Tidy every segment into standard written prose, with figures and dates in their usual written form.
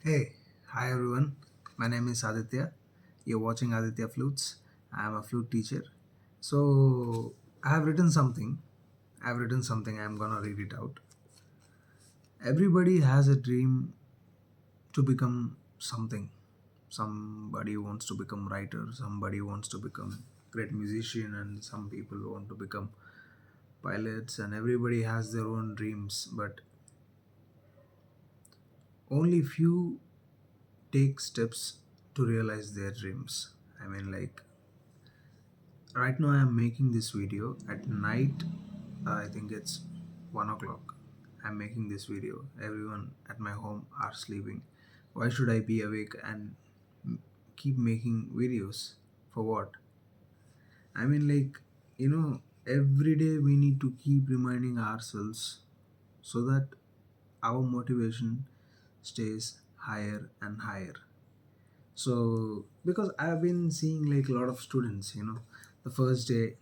Hey, hi everyone. My name is Aditya. You're watching Aditya Flutes. I'm a flute teacher. So, I have written something. I've written something. I'm gonna read it out. Everybody has a dream to become something. Somebody wants to become writer, somebody wants to become great musician, and some people want to become pilots, and everybody has their own dreams, but only few take steps to realize their dreams. I mean, like, right now I'm making this video at night. I think it's 1 o'clock. I'm making this video. Everyone at my home are sleeping. Why should I be awake and keep making videos? For what? I mean, like, every day we need to keep reminding ourselves so that our motivation stays higher and higher. So, because I've been seeing like a lot of students, the first day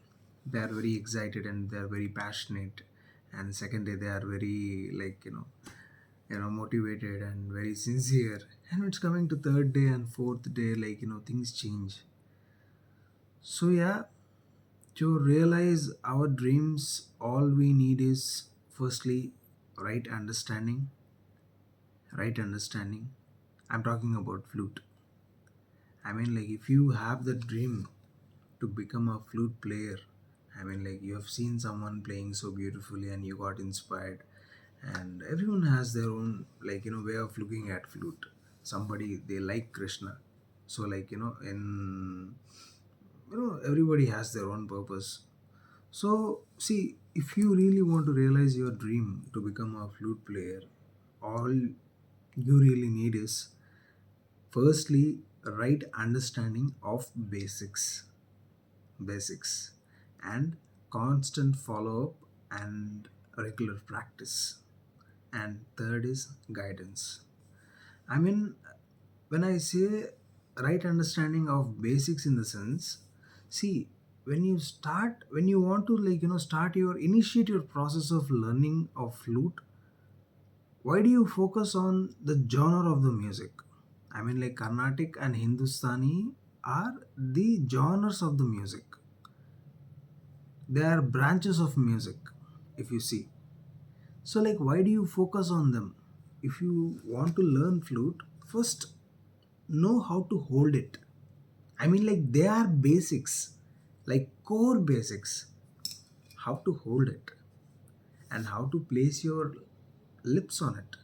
they are very excited and they are very passionate, and second day they are very like motivated and very sincere. And it's coming to third day and fourth day, like things change. So yeah, to realize our dreams, all we need is firstly right understanding. Right understanding. I'm talking about flute. I mean, like, if you have the dream to become a flute player, I mean, like, you have seen someone playing so beautifully and you got inspired, and everyone has their own, like, way of looking at flute. Somebody, they like Krishna. So, like, everybody has their own purpose. So, see, if you really want to realize your dream to become a flute player, all you really need is firstly right understanding of basics and constant follow up and regular practice. And third is guidance. I mean, when I say right understanding of basics, in the sense, see, when you want to, like, start your initiate your process of learning of flute, why do you focus on the genre of the music? I mean, like, Carnatic and Hindustani are the genres of the music. They are branches of music, if you see. So, like, why do you focus on them? If you want to learn flute, first know how to hold it. I mean, like, they are basics, like core basics. How to hold it, and how to place your lips on it,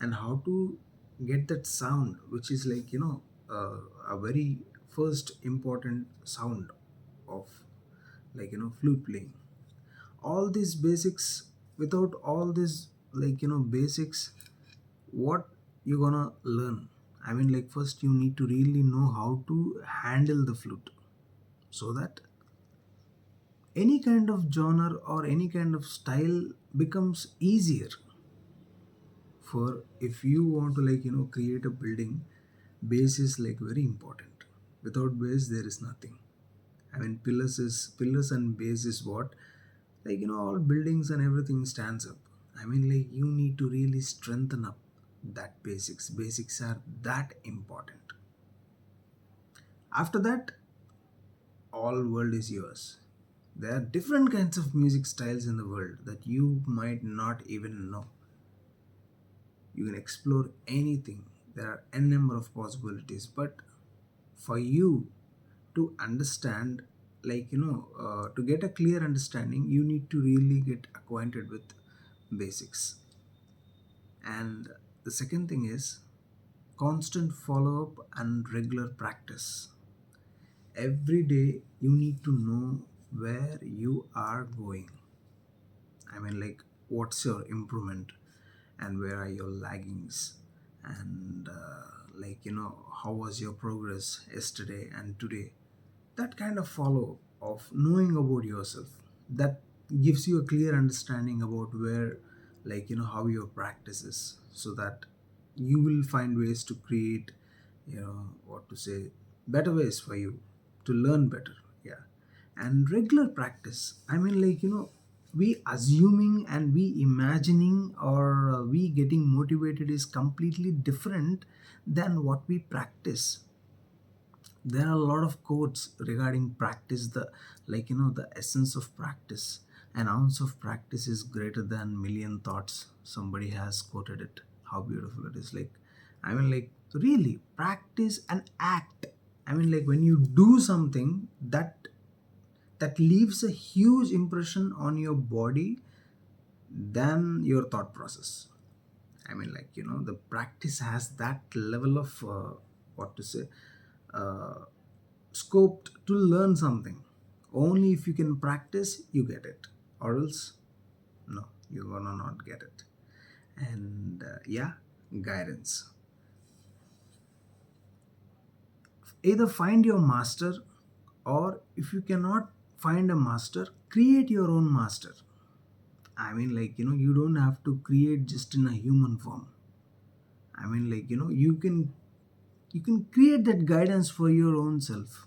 and how to get that sound, which is like, a very first important sound of, like, flute playing. All these basics, without all these, like, basics, what you gonna learn? I mean, like, first you need to really know how to handle the flute, so that any kind of genre or any kind of style becomes easier. For if you want to, like, create a building, base is like very important. Without base there is nothing. I mean, pillars and base is what, like, all buildings and everything stands up. I mean, like, you need to really strengthen up that basics are that important. After that, all world is yours. There are different kinds of music styles in the world that you might not even know. You can explore anything. There are n number of possibilities, but for you to understand, like, to get a clear understanding, you need to really get acquainted with basics. And the second thing is constant follow up and regular practice. Every day you need to know where you are going. I mean, like, what's your improvement and where are your laggings, and like, how was your progress yesterday and today. That kind of follow of knowing about yourself, that gives you a clear understanding about where, like, how your practice is, so that you will find ways to create, what to say, better ways for you to learn better. Yeah. And regular practice, I mean, like, we assuming and we imagining or we getting motivated is completely different than what we practice. There are a lot of quotes regarding practice, the the essence of practice. An ounce of practice is greater than million thoughts. Somebody has quoted it. How beautiful it is. Really practice and act. When you do something that leaves a huge impression on your body than your thought process. The practice has that level of what to say, uh, scoped to learn something. Only if you can practice, you get it, or else, no, you're gonna not get it. And yeah, guidance. Either find your master, or if you cannot find a master, create your own master. You don't have to create just in a human form. You can create that guidance for your own self.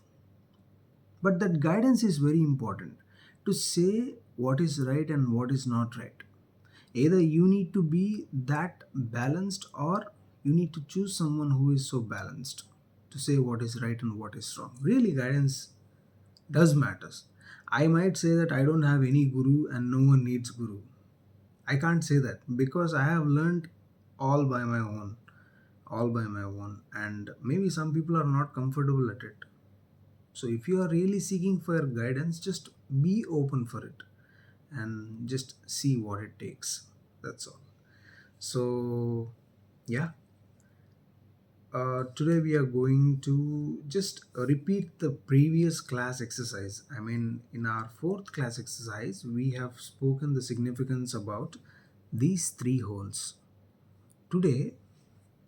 But that guidance is very important to say what is right and what is not right. Either you need to be that balanced, or you need to choose someone who is so balanced to say what is right and what is wrong. Really, guidance does matters. I might say that I don't have any guru and no one needs guru. I can't say that because I have learned all by my own, all by my own, and maybe some people are not comfortable at it. So if you are really seeking for guidance, just be open for it and just see what it takes. That's all. So yeah, today we are going to just repeat the previous class exercise. In our fourth class exercise, we have spoken the significance about these three holes. Today,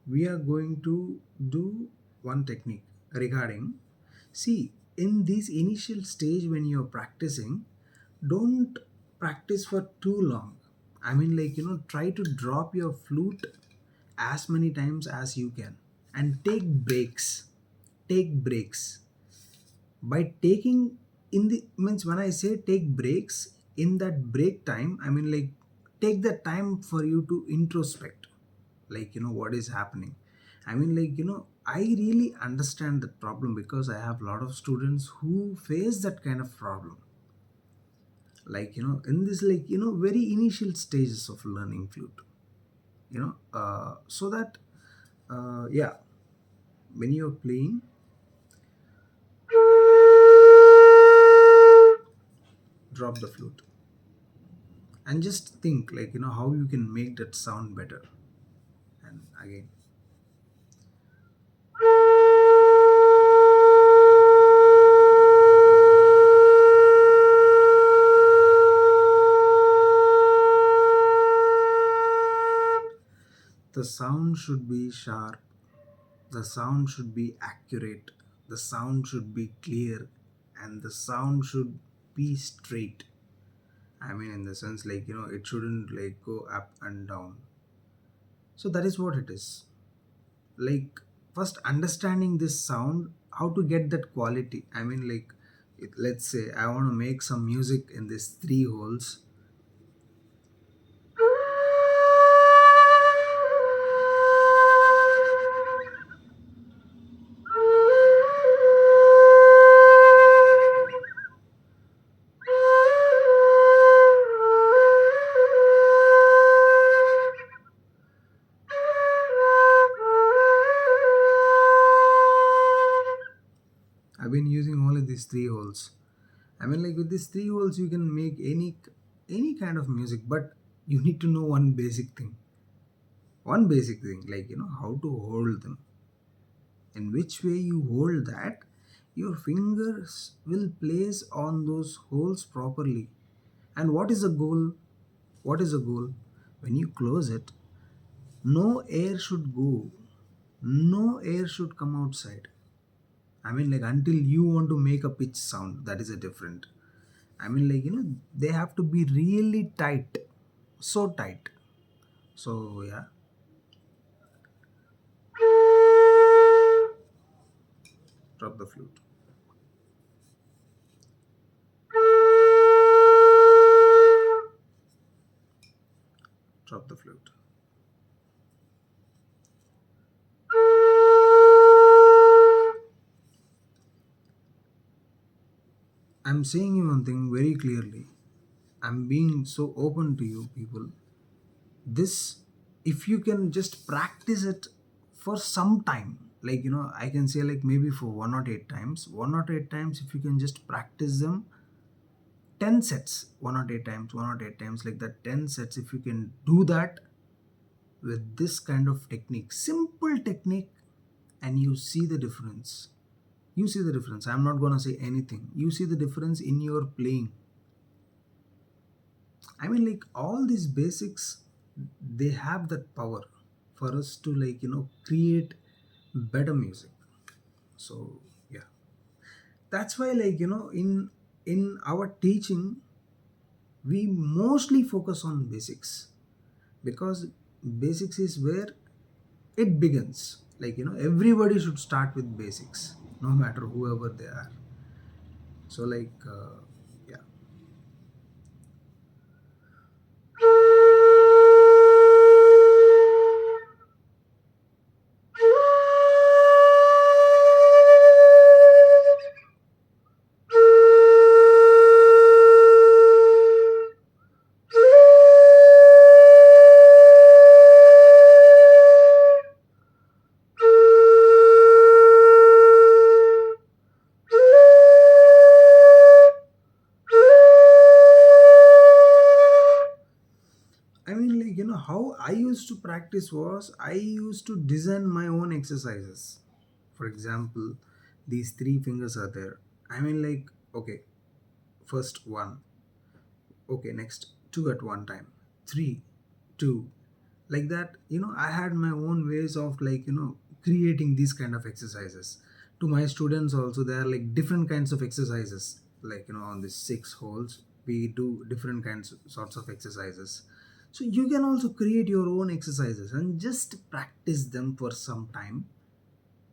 we are going to do one technique regarding, see, in this initial stage when you're practicing, don't practice for too long. Try to drop your flute as many times as you can and take breaks. By taking, in the means, when I say take breaks, in that break time, take the time for you to introspect, what is happening. I really understand that problem because I have a lot of students who face that kind of problem, in this, very initial stages of learning flute. So that yeah, when you're playing, drop the flute and just think, how you can make that sound better. And again, the sound should be sharp, the sound should be accurate, the sound should be clear, and the sound should be straight. In the sense, it shouldn't go up and down. So that is what it is. First understanding this sound, how to get that quality. Let's say I want to make some music in these three holes. I've been using only these three holes. With these three holes, you can make any kind of music, but you need to know one basic thing. One basic thing, how to hold them. In which way you hold that, your fingers will place on those holes properly. And what is the goal? What is the goal? When you close it, no air should go, no air should come outside. Until you want to make a pitch sound, that is a different. They have to be really tight, so tight. So yeah, drop the flute. I'm saying you one thing very clearly. I'm being so open to you people. This, if you can just practice it for some time, like I can say like maybe for 1 or 8 times, 1 or 8 times, if you can just practice them 10 sets, 1 or 8 times, 1 or 8 times, like that 10 sets, if you can do that with this kind of technique, simple technique, and you see the difference. You see the difference. I'm not gonna say anything. You see the difference in your playing. I mean, like all these basics, they have that power for us to create better music. So yeah, that's why in our teaching we mostly focus on basics, because basics is where it begins. Everybody should start with basics, no matter whoever they are. So yeah. I mean, how I used to practice was I used to design my own exercises. For example, these three fingers are there. I mean, okay, first one, okay, next two at one time, three, two, like that. I had my own ways of creating these kind of exercises. To my students also, there are like different kinds of exercises. On the six holes, we do different kinds sorts of exercises. So you can also create your own exercises and just practice them for some time.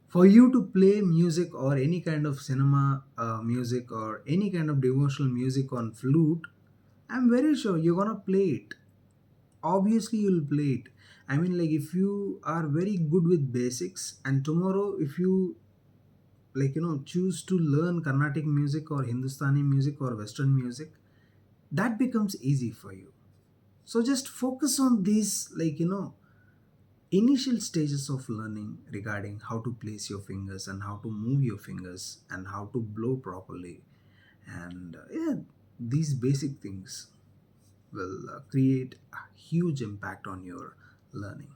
For you to play music or any kind of cinema music or any kind of devotional music on flute, I'm very sure you're gonna play it. Obviously you'll play it. I mean, like if you are very good with basics, and tomorrow if you choose to learn Carnatic music or Hindustani music or Western music, that becomes easy for you. So just focus on these initial stages of learning regarding how to place your fingers and how to move your fingers and how to blow properly. And yeah, these basic things will create a huge impact on your learning.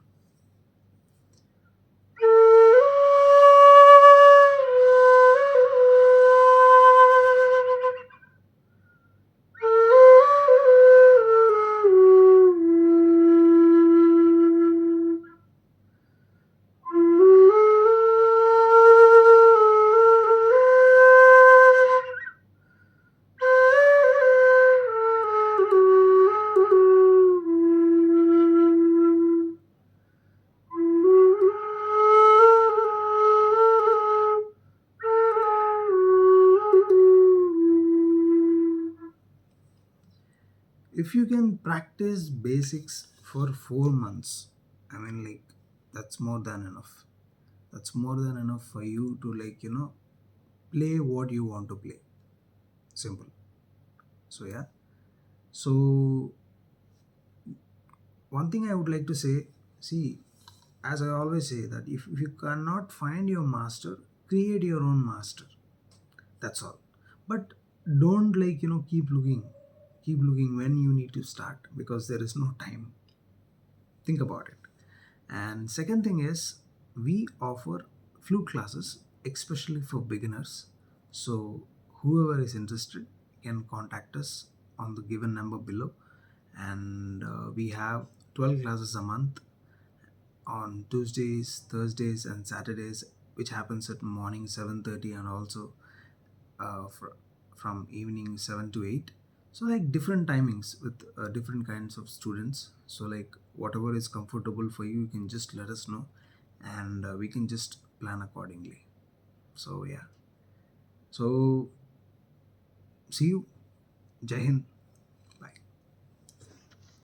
If you can practice basics for 4 months, I mean, like that's more than enough. That's more than enough for you to play what you want to play. Simple. So yeah. So one thing I would like to say, see, as I always say, that if you cannot find your master, create your own master. That's all. But don't keep looking when you need to start, because there is no time. Think about it. And second thing is, we offer flute classes especially for beginners. So whoever is interested can contact us on the given number below. And we have 12 classes a month on Tuesdays, Thursdays, and Saturdays, which happens at morning 7:30, and also from evening 7 to 8. So different timings with different kinds of students. So whatever is comfortable for you, you can just let us know, and we can just plan accordingly. So yeah. So see you. Jai Hind.